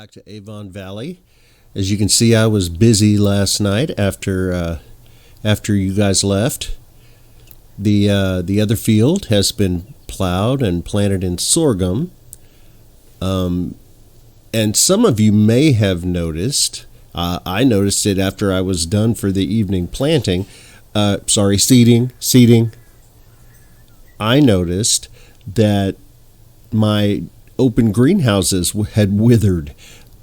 back to Avon Valley. As you can see, I was busy last night after you guys left. The other field has been plowed and planted in sorghum. And some of you may have noticed, I noticed it after I was done for the evening planting, seeding. I noticed that my open greenhouses had withered.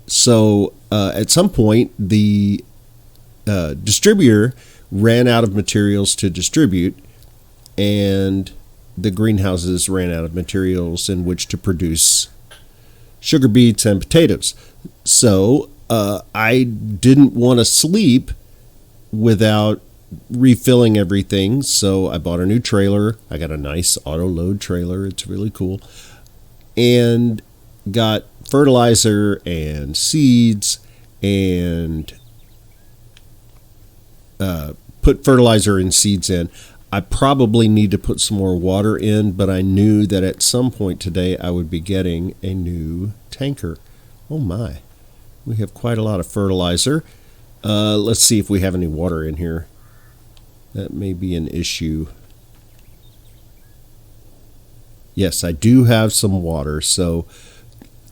So at some point, the distributor ran out of materials to distribute, and the greenhouses ran out of materials in which to produce sugar beets and potatoes. So I didn't want to sleep without refilling everything, so I bought a new trailer. I got a nice auto load trailer. It's really cool. And got fertilizer and seeds and put fertilizer and seeds in. I probably need to put some more water in, but I knew that at some point today I would be getting a new tanker. Oh my, we have quite a lot of fertilizer. Let's see if we have any water in here. That may be an issue. Yes, I do have some water, so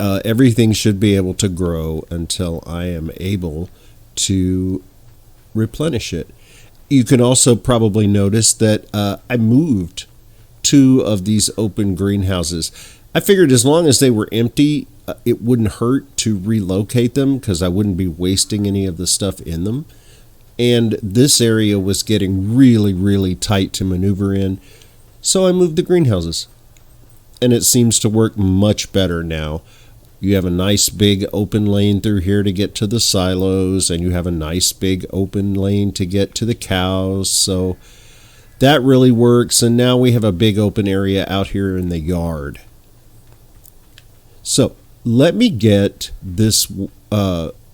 everything should be able to grow until I am able to replenish it. You can also probably notice that I moved 2 of these open greenhouses. I figured as long as they were empty, it wouldn't hurt to relocate them because I wouldn't be wasting any of the stuff in them. And this area was getting really, really tight to maneuver in, so I moved the greenhouses. And it seems to work much better now. You have a nice big open lane through here to get to the silos, and you have a nice big open lane to get to the cows. So that really works, and now we have a big open area out here in the yard. So let me get this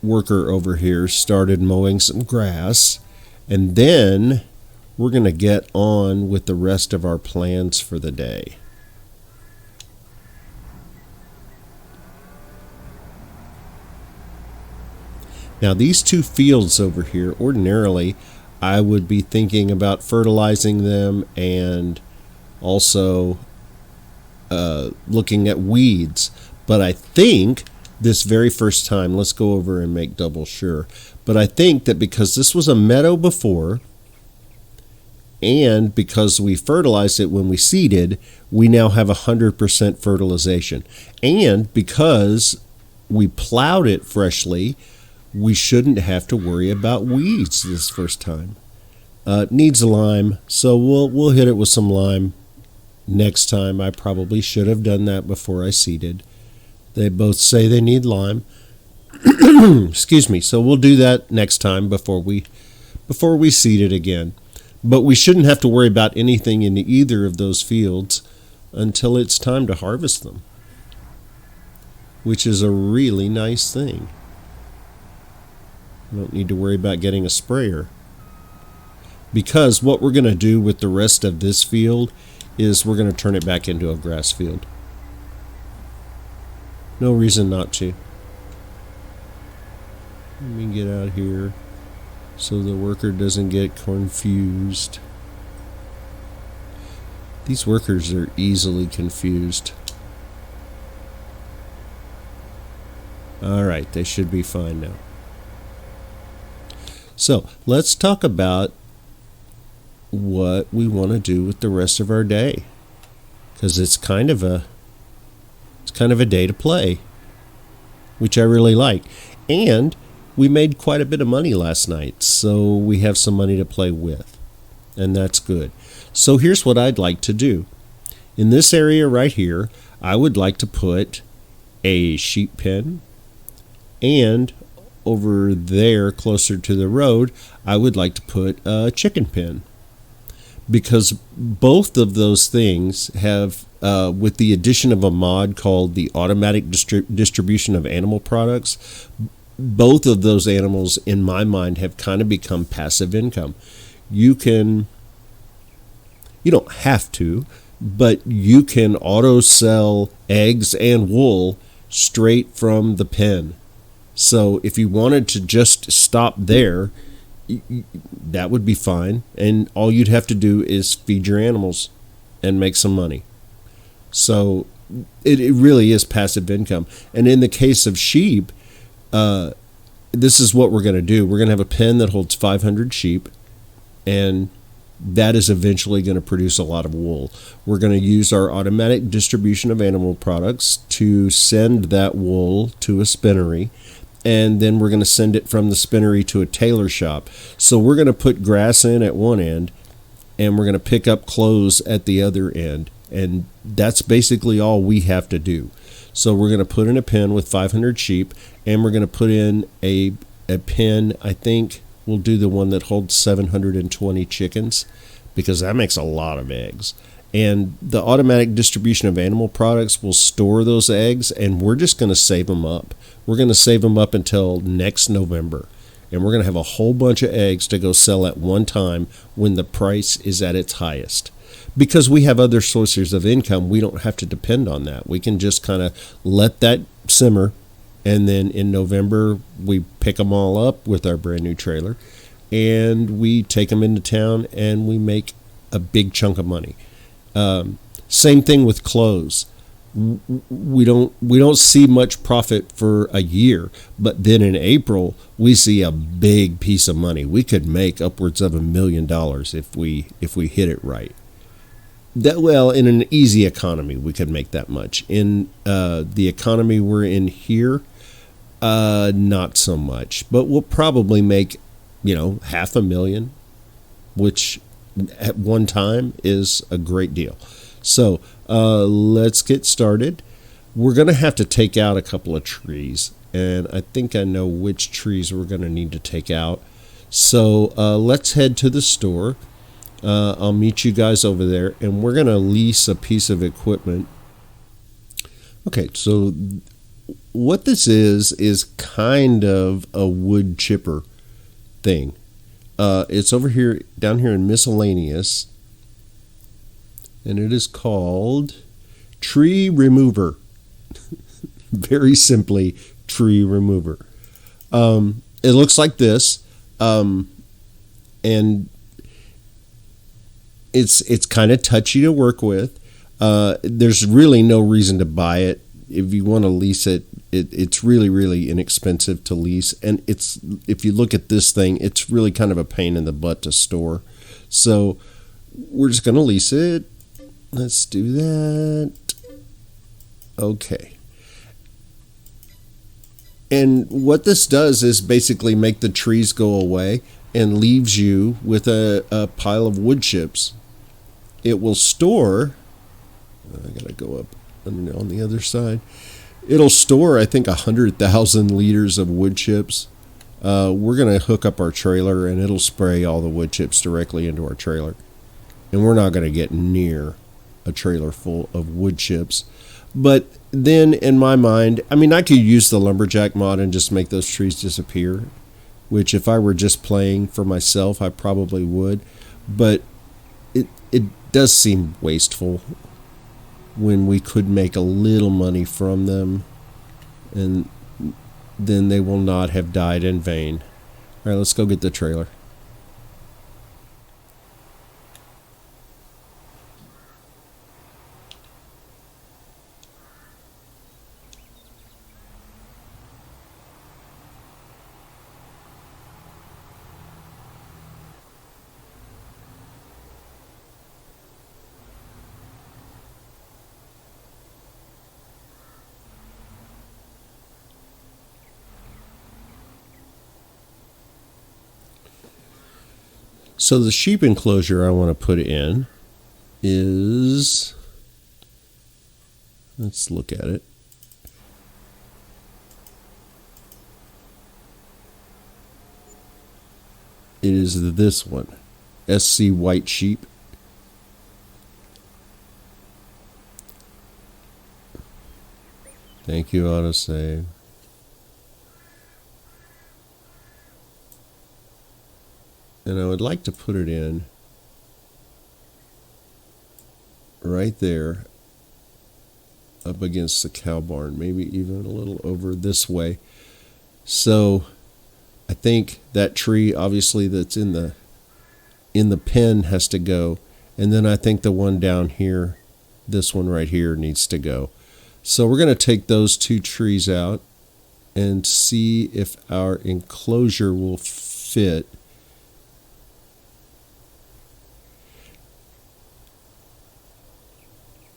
worker over here started mowing some grass, and then we're going to get on with the rest of our plans for the day. Now these 2 fields over here, ordinarily I would be thinking about fertilizing them and also looking at weeds. But I think this very first time, let's go over and make double sure. But I think that because this was a meadow before, and because we fertilized it when we seeded, we now have 100% fertilization. And because we plowed it freshly, we shouldn't have to worry about weeds this first time. Needs a lime, so we'll hit it with some lime next time. I probably should have done that before I seeded. They both say they need lime. Excuse me. So we'll do that next time before we seed it again. But we shouldn't have to worry about anything in either of those fields until it's time to harvest them, which is a really nice thing. We don't need to worry about getting a sprayer, because what we're going to do with the rest of this field is we're going to turn it back into a grass field. No reason not to. Let me get out here so the worker doesn't get confused. These workers are easily confused. All right, they should be fine now. So let's talk about what we want to do with the rest of our day, because it's kind of a day to play, which I really like. And we made quite a bit of money last night, so we have some money to play with, and that's good. So here's what I'd like to do. In this area right here, I would like to put a sheep pen, and over there closer to the road, I would like to put a chicken pen, because both of those things have, with the addition of a mod called the automatic distribution of animal products, both of those animals in my mind have kind of become passive income. You don't have to, but you can auto sell eggs and wool straight from the pen. So if you wanted to just stop there, that would be fine. And all you'd have to do is feed your animals and make some money. So it really is passive income. And in the case of sheep, this is what we're going to do. We're going to have a pen that holds 500 sheep, and that is eventually going to produce a lot of wool. We're going to use our automatic distribution of animal products to send that wool to a spinnery, and then we're going to send it from the spinnery to a tailor shop. So we're going to put grass in at one end, and we're going to pick up clothes at the other end. And that's basically all we have to do. So we're going to put in a pen with 500 sheep, and we're going to put in a pen. I think we'll do the one that holds 720 chickens, because that makes a lot of eggs. And the automatic distribution of animal products will store those eggs, and we're just going to save them up. We're going to save them up until next November. And we're going to have a whole bunch of eggs to go sell at one time when the price is at its highest. Because we have other sources of income, we don't have to depend on that. We can just kind of let that simmer, and then in November we pick them all up with our brand new trailer, and we take them into town, and we make a big chunk of money. Same thing with clothes. We don't see much profit for a year, but then in April we see a big piece of money. We could make upwards of $1 million if we hit it right. In an easy economy, we could make that much. In the economy we're in here, not so much. But we'll probably make, $500,000, which at one time is a great deal. So let's get started. We're going to have to take out a couple of trees, and I think I know which trees we're going to need to take out. So let's head to the store. I'll meet you guys over there, and we're going to lease a piece of equipment. Okay, so what this is kind of a wood chipper thing. It's over here, down here in miscellaneous, and it is called Tree Remover. Very simply, Tree Remover. It looks like this, and it's kind of touchy to work with. There's really no reason to buy it. If you want to lease it, it's really, really inexpensive to lease. And if you look at this thing, it's really kind of a pain in the butt to store. So we're just going to lease it. Let's do that. Okay. And what this does is basically make the trees go away and leaves you with a pile of wood chips. It will store, I gotta go up on the other side. It'll store, I think, 100,000 liters of wood chips. We're gonna hook up our trailer, and it'll spray all the wood chips directly into our trailer. And we're not gonna get near a trailer full of wood chips. But then, in my mind, I could use the lumberjack mod and just make those trees disappear, which if I were just playing for myself, I probably would. But it does seem wasteful when we could make a little money from them, and then they will not have died in vain. All right, let's go get the trailer. So the sheep enclosure I want to put in is, let's look at it. It is this one, SC White Sheep. Thank you, autosave. And I would like to put it in right there up against the cow barn, maybe even a little over this way. So I think that tree, obviously, that's in the pen has to go. And then I think the one down here, this one right here, needs to go. So we're going to take those two trees out and see if our enclosure will fit.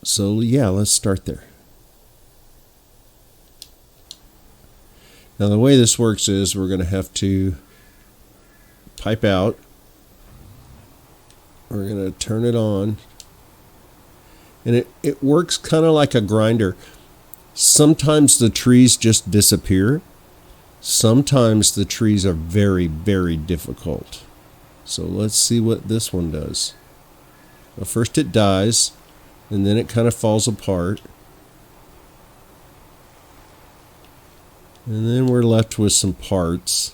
So yeah, let's start there. Now the way this works is we're going to have to pipe out. We're going to turn it on. And it works kind of like a grinder. Sometimes the trees just disappear. Sometimes the trees are very, very difficult. So let's see what this one does. Well, first it dies, and then it kind of falls apart. And then we're left with some parts.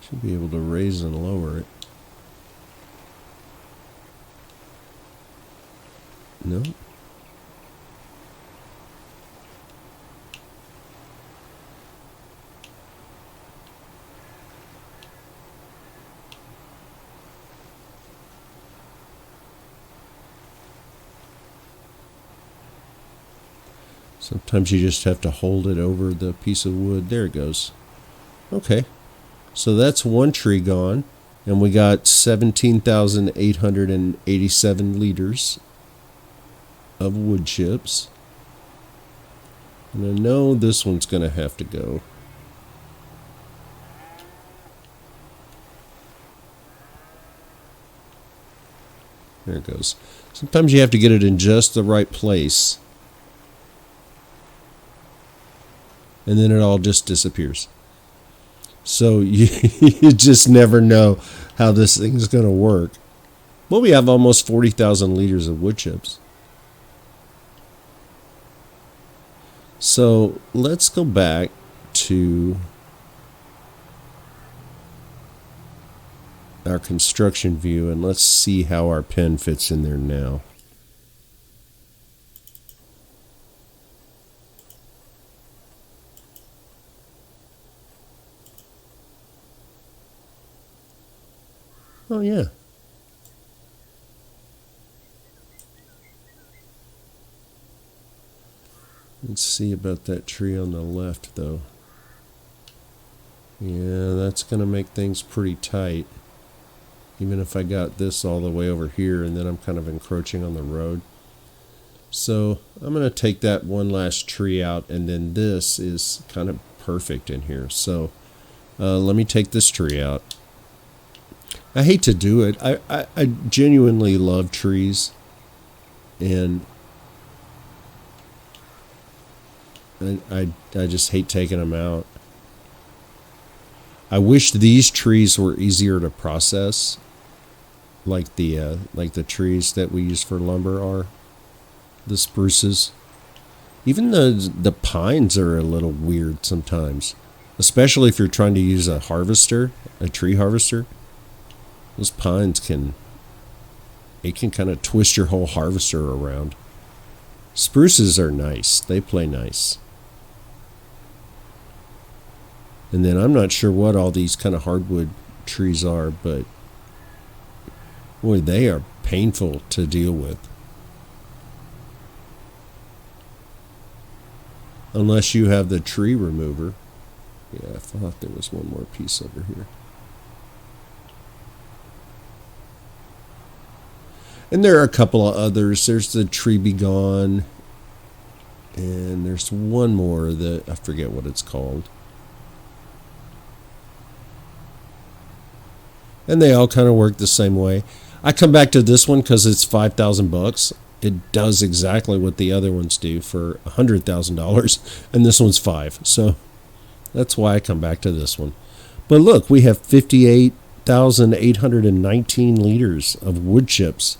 Should be able to raise and lower it. No. Sometimes you just have to hold it over the piece of wood. There it goes. Okay. So that's one tree gone. And we got 17,887 liters of wood chips. And I know this one's going to have to go. There it goes. Sometimes you have to get it in just the right place. And then it all just disappears. So you just never know how this thing is going to work. Well, we have almost 40,000 liters of wood chips. So let's go back to our construction view and let's see how our pen fits in there now. Oh yeah. Let's see about that tree on the left though. Yeah, that's going to make things pretty tight. Even if I got this all the way over here and then I'm kind of encroaching on the road. So I'm going to take that one last tree out and then this is kind of perfect in here. So let me take this tree out. I hate to do it. I genuinely love trees, and I just hate taking them out. I wish these trees were easier to process, like the trees that we use for lumber are, the spruces. Even the pines are a little weird sometimes, especially if you're trying to use a harvester, a tree harvester. Those pines can kind of twist your whole harvester around. Spruces are nice. They play nice. And then I'm not sure what all these kind of hardwood trees are, but boy, they are painful to deal with. Unless you have the tree remover. Yeah, I thought there was one more piece over here. And there are a couple of others. There's the Tree Be Gone. And there's one more that I forget what it's called. And they all kind of work the same way. I come back to this one because it's $5,000. It does exactly what the other ones do for $100,000. And this one's $5,000. So that's why I come back to this one. But look, we have 58,819 liters of wood chips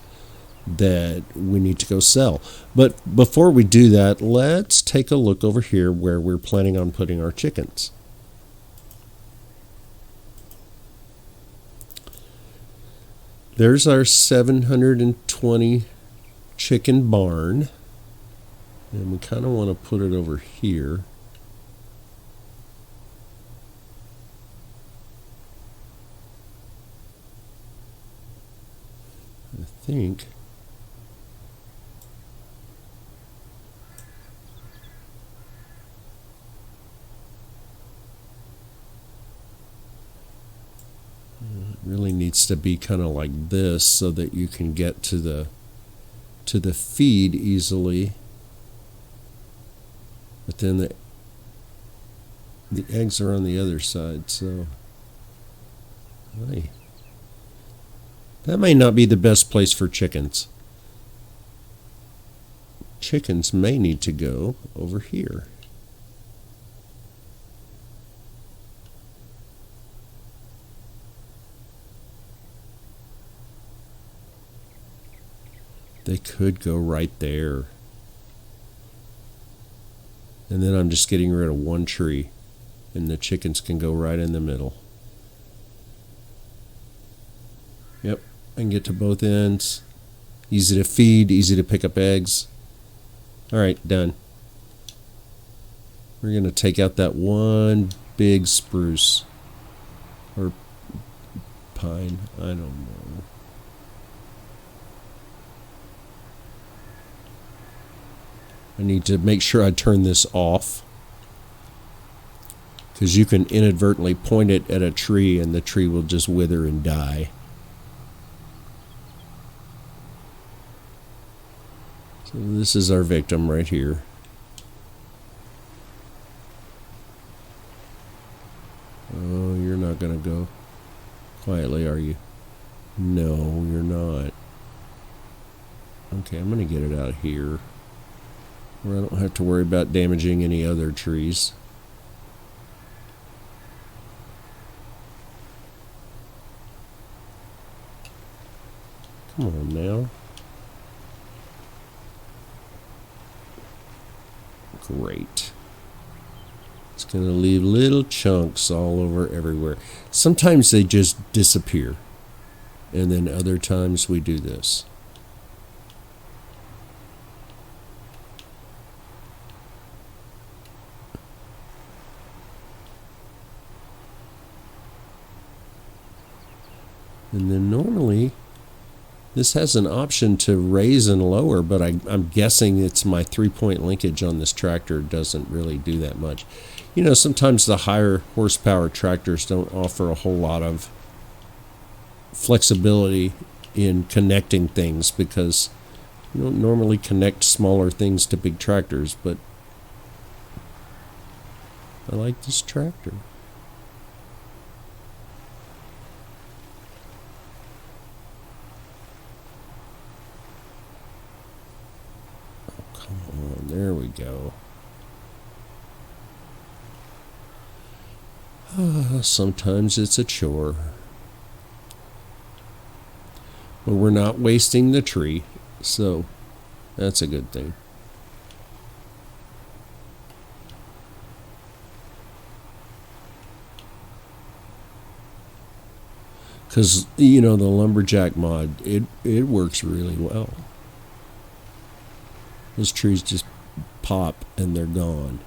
that we need to go sell. But before we do that, let's take a look over here where we're planning on putting our chickens. There's our 720 chicken barn, and we kind of want to put it over here. think. It really needs to be kind of like this so that you can get to the feed easily. But then the eggs are on the other side, so that may not be the best place for chickens. Chickens may need to go over here. They could go right there. And then I'm just getting rid of one tree, and the chickens can go right in the middle. Yep, I can get to both ends. Easy to feed, easy to pick up eggs. Alright, done. We're going to take out that one big spruce. Or pine, I don't know. I need to make sure I turn this off, because you can inadvertently point it at a tree and the tree will just wither and die. So this is our victim right here. Oh, you're not going to go quietly, are you? No, you're not. Okay, I'm going to get it out here, where I don't have to worry about damaging any other trees. Come on now. Great. It's going to leave little chunks all over everywhere. Sometimes they just disappear, and then other times we do this. And then normally this has an option to raise and lower, but I'm guessing it's my 3-point linkage on this tractor doesn't really do that much. You know, sometimes the higher horsepower tractors don't offer a whole lot of flexibility in connecting things, because you don't normally connect smaller things to big tractors, but I like this tractor. There we go. Sometimes it's a chore. But we're not wasting the tree, so that's a good thing. Because, you know, the lumberjack mod, it works really well. Those trees just pop and they're gone.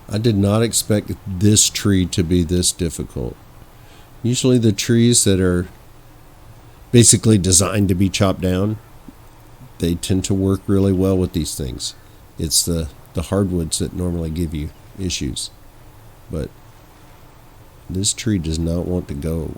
I did not expect this tree to be this difficult. Usually the trees that are basically designed to be chopped down, they tend to work really well with these things. It's the hardwoods that normally give you issues. But this tree does not want to go.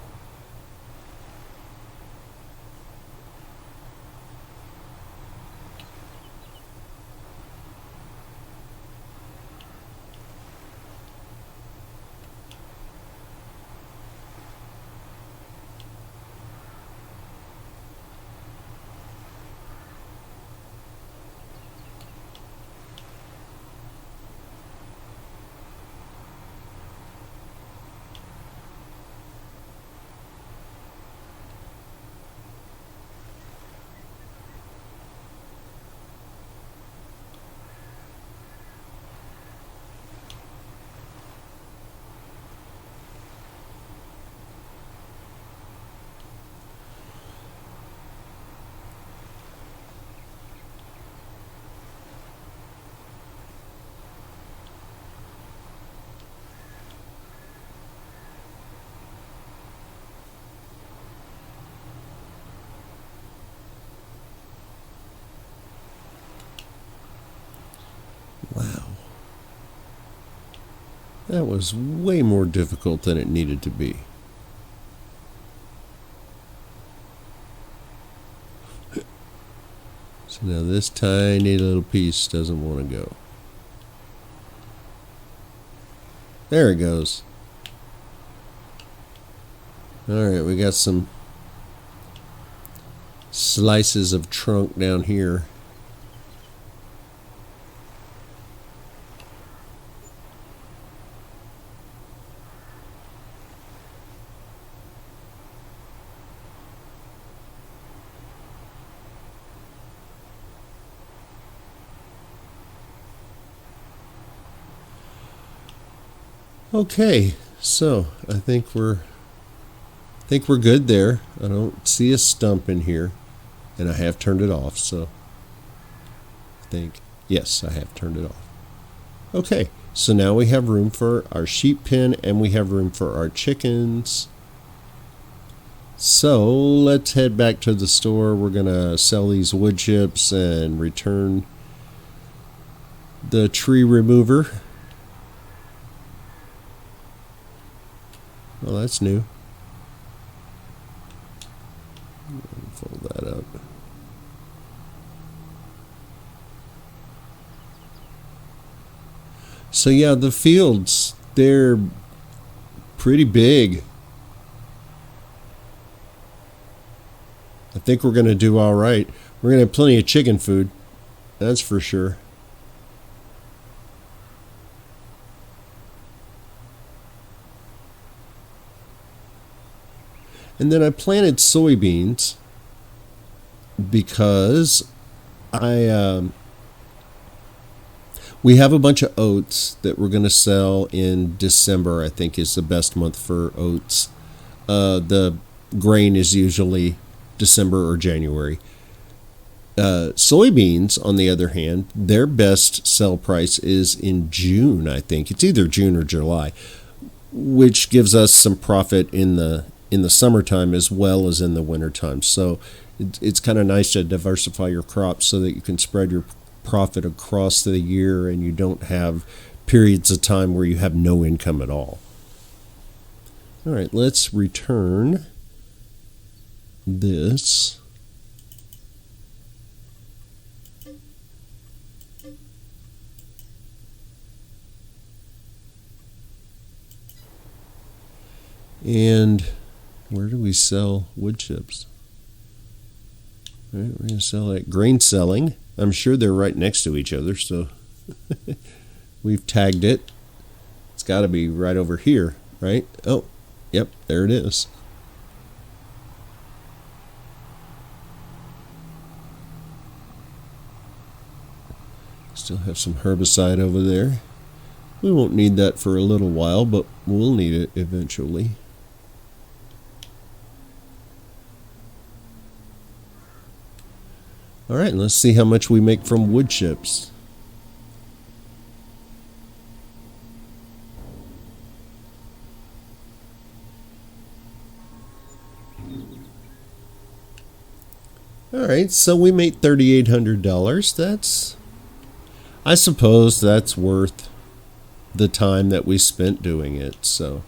That was way more difficult than it needed to be. So now this tiny little piece doesn't want to go. There it goes. Alright, we got some slices of trunk down here. Okay, so I think we're good there. I don't see a stump in here, and I have turned it off, so I think, yes, I have turned it off. Okay, so now we have room for our sheep pen and we have room for our chickens. So let's head back to the store. We're gonna sell these wood chips and return the tree remover. Well, that's new. Fold that up. So yeah, the fields, they're pretty big. I think we're going to do all right. We're going to have plenty of chicken food. That's for sure. And then I planted soybeans because we have a bunch of oats that we're going to sell in December. I think is the best month for oats. The grain is usually December or January. Soybeans, on the other hand, their best sell price is in June. I think it's either June or July, which gives us some profit in the summertime as well as in the wintertime. So it's kind of nice to diversify your crops so that you can spread your profit across the year and you don't have periods of time where you have no income at all. All right, let's return this. And where do we sell wood chips? All right, we're going to sell at grain selling. I'm sure they're right next to each other, so we've tagged it. It's got to be right over here, right? Oh, yep, there it is. Still have some herbicide over there. We won't need that for a little while, but we'll need it eventually. All right, let's see how much we make from wood chips. All right, so we made $3,800. I suppose that's worth the time that we spent doing it, so.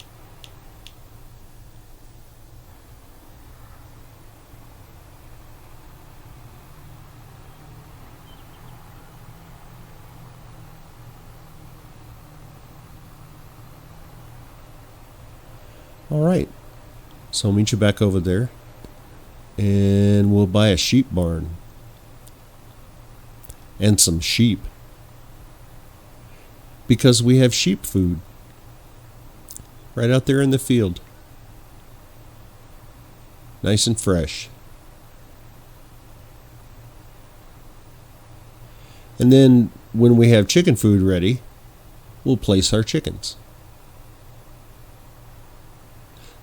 All right, so I'll meet you back over there, and we'll buy a sheep barn and some sheep because we have sheep food right out there in the field, nice and fresh. And then when we have chicken food ready, we'll place our chickens.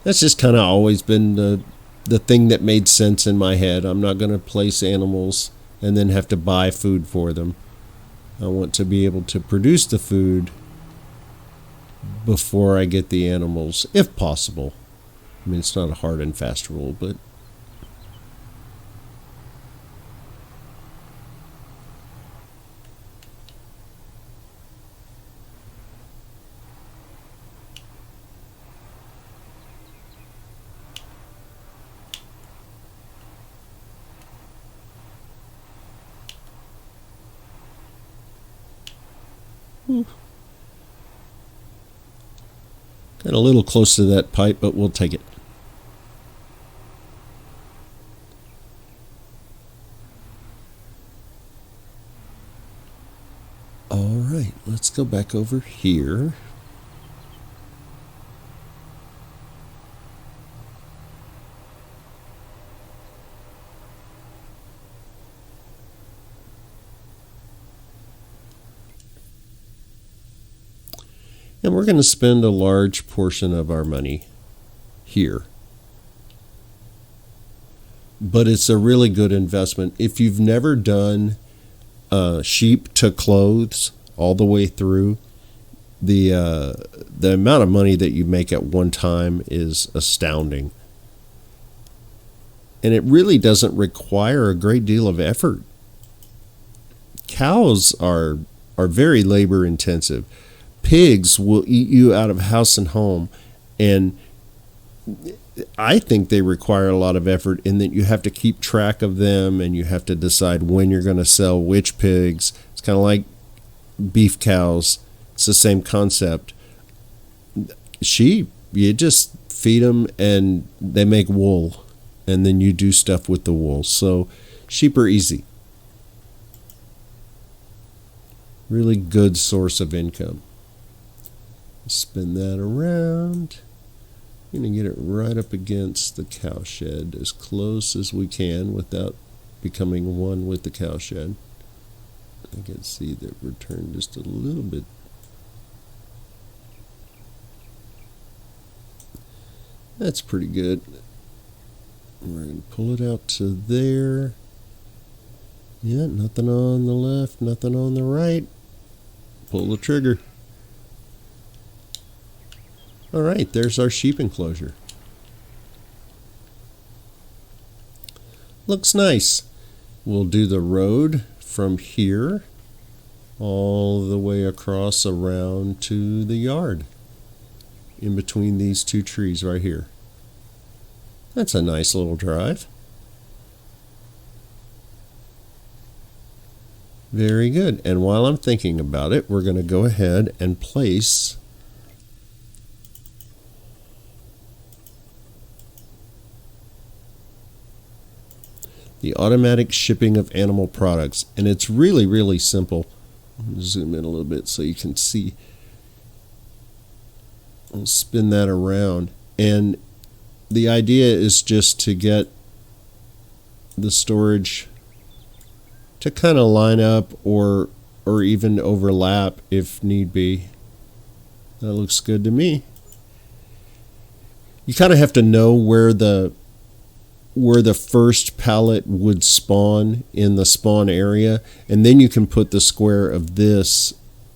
That's just kind of always been the thing that made sense in my head. I'm not going to place animals and then have to buy food for them. I want to be able to produce the food before I get the animals, if possible. I mean, it's not a hard and fast rule, but Got a little close to that pipe, but we'll take it. All right, let's go back over here. And we're going to spend a large portion of our money here. But it's a really good investment. If you've never done sheep to clothes all the way through, the amount of money that you make at one time is astounding. And it really doesn't require a great deal of effort. Cows are very labor intensive. Pigs will eat you out of house and home, and I think they require a lot of effort in that you have to keep track of them and you have to decide when you're going to sell which pigs. It's kind of like beef cows. It's the same concept. Sheep, you just feed them and they make wool, and then you do stuff with the wool. So sheep are easy. Really good source of income. Spin that around. I'm going to get it right up against the cow shed as close as we can without becoming one with the cow shed. I can see that we're turned just a little bit. That's pretty good. We're going to pull it out to there. Yeah, nothing on the left, nothing on the right. Pull the trigger. All right, there's our sheep enclosure. Looks nice. We'll do the road from here all the way across around to the yard in between these two trees right here. That's a nice little drive. Very good. And while I'm thinking about it, we're going to go ahead and place the automatic shipping of animal products. And it's really, really simple. I'll zoom in a little bit so you can see. I'll spin that around. And the idea is just to get the storage to kind of line up or even overlap if need be. That looks good to me. You kind of have to know where the first pallet would spawn in the spawn area, and then you can put the square of this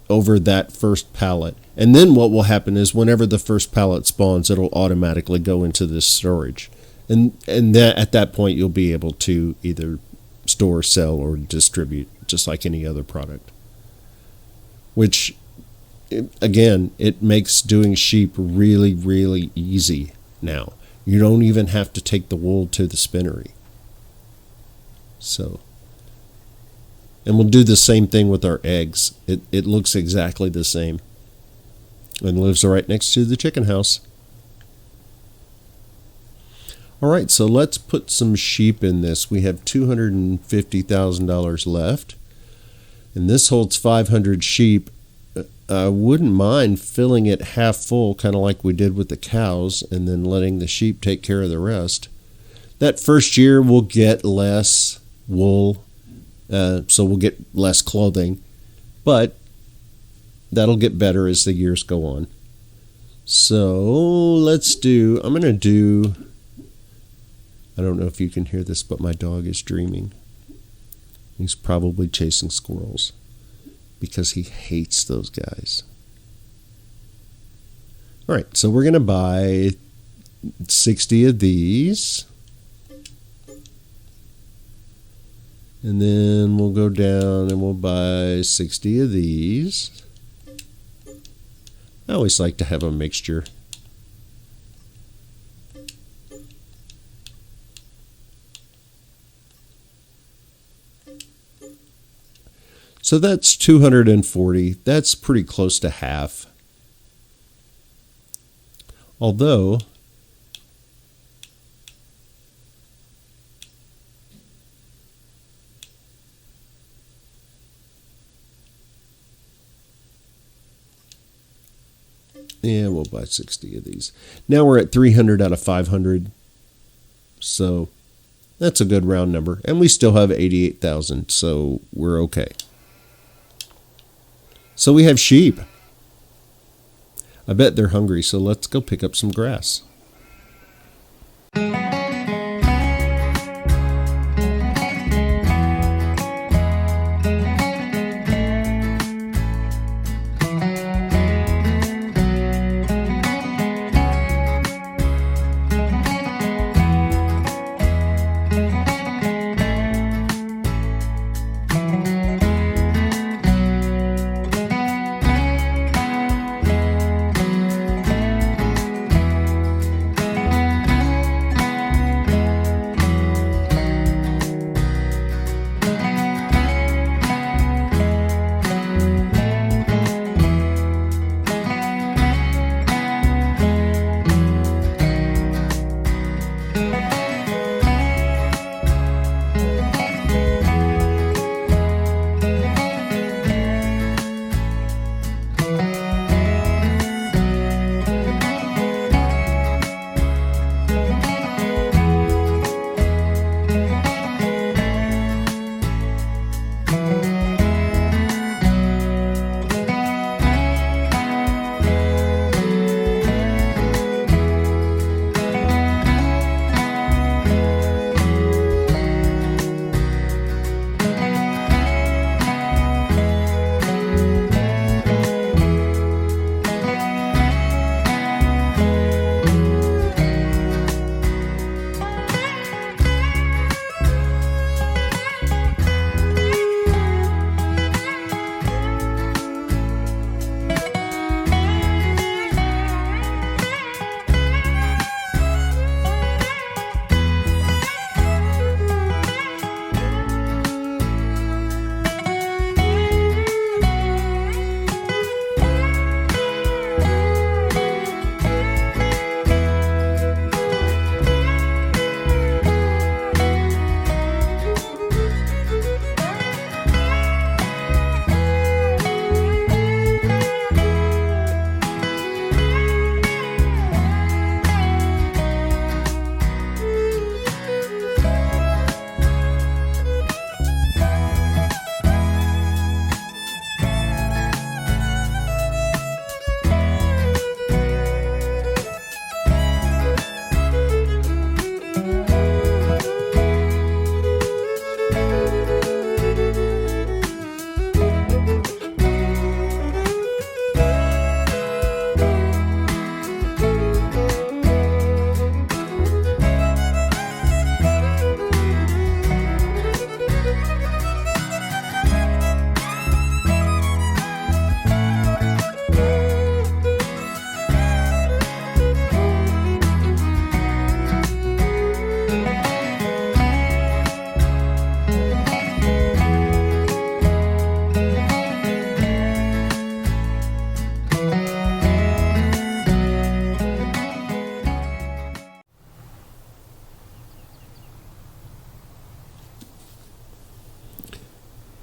over that first pallet. And then what will happen is whenever the first pallet spawns, it'll automatically go into this storage. And that at that point you'll be able to either store, sell, or distribute just like any other product. Which, again, it makes doing sheep really, really easy now. You don't even have to take the wool to the spinnery. So, and we'll do the same thing with our eggs. It looks exactly the same. And lives right next to the chicken house. All right, so let's put some sheep in this. We have $250,000 left. And this holds 500 sheep. I wouldn't mind filling it half full, kind of like we did with the cows, and then letting the sheep take care of the rest. That first year we'll get less wool, so we'll get less clothing, but that'll get better as the years go on. So I'm going to do, I don't know if you can hear this, but my dog is dreaming. He's probably chasing squirrels, because he hates those guys. All right, so we're going to buy 60 of these. And then we'll go down and we'll buy 60 of these. I always like to have a mixture. So that's 240. That's pretty close to half. Although, yeah, we'll buy 60 of these. Now we're at 300 out of 500. So that's a good round number. And we still have 88,000, so we're okay. So we have sheep. I bet they're hungry, so let's go pick up some grass.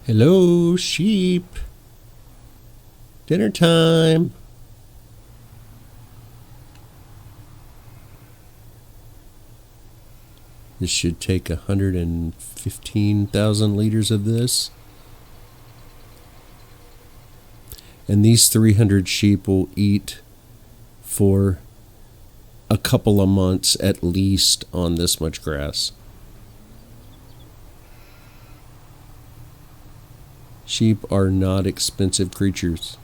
Hello, sheep. Dinner time. This should take 115,000 liters of this. And these 300 sheep will eat for a couple of months at least on this much grass. Sheep are not expensive creatures.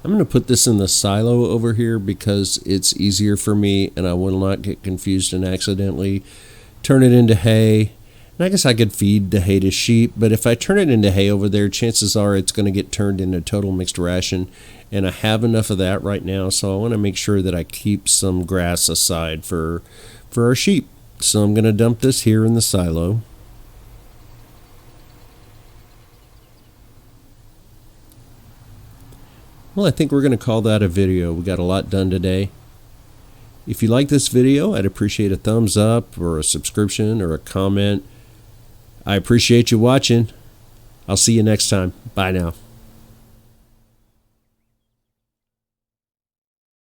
I'm going to put this in the silo over here because it's easier for me and I will not get confused and accidentally turn it into hay. And I guess I could feed the hay to sheep, but if I turn it into hay over there, chances are it's going to get turned into total mixed ration. And I have enough of that right now, so I want to make sure that I keep some grass aside for our sheep. So I'm going to dump this here in the silo. Well, I think we're going to call that a video. We got a lot done today. If you like this video, I'd appreciate a thumbs up or a subscription or a comment. I appreciate you watching. I'll see you next time. Bye now.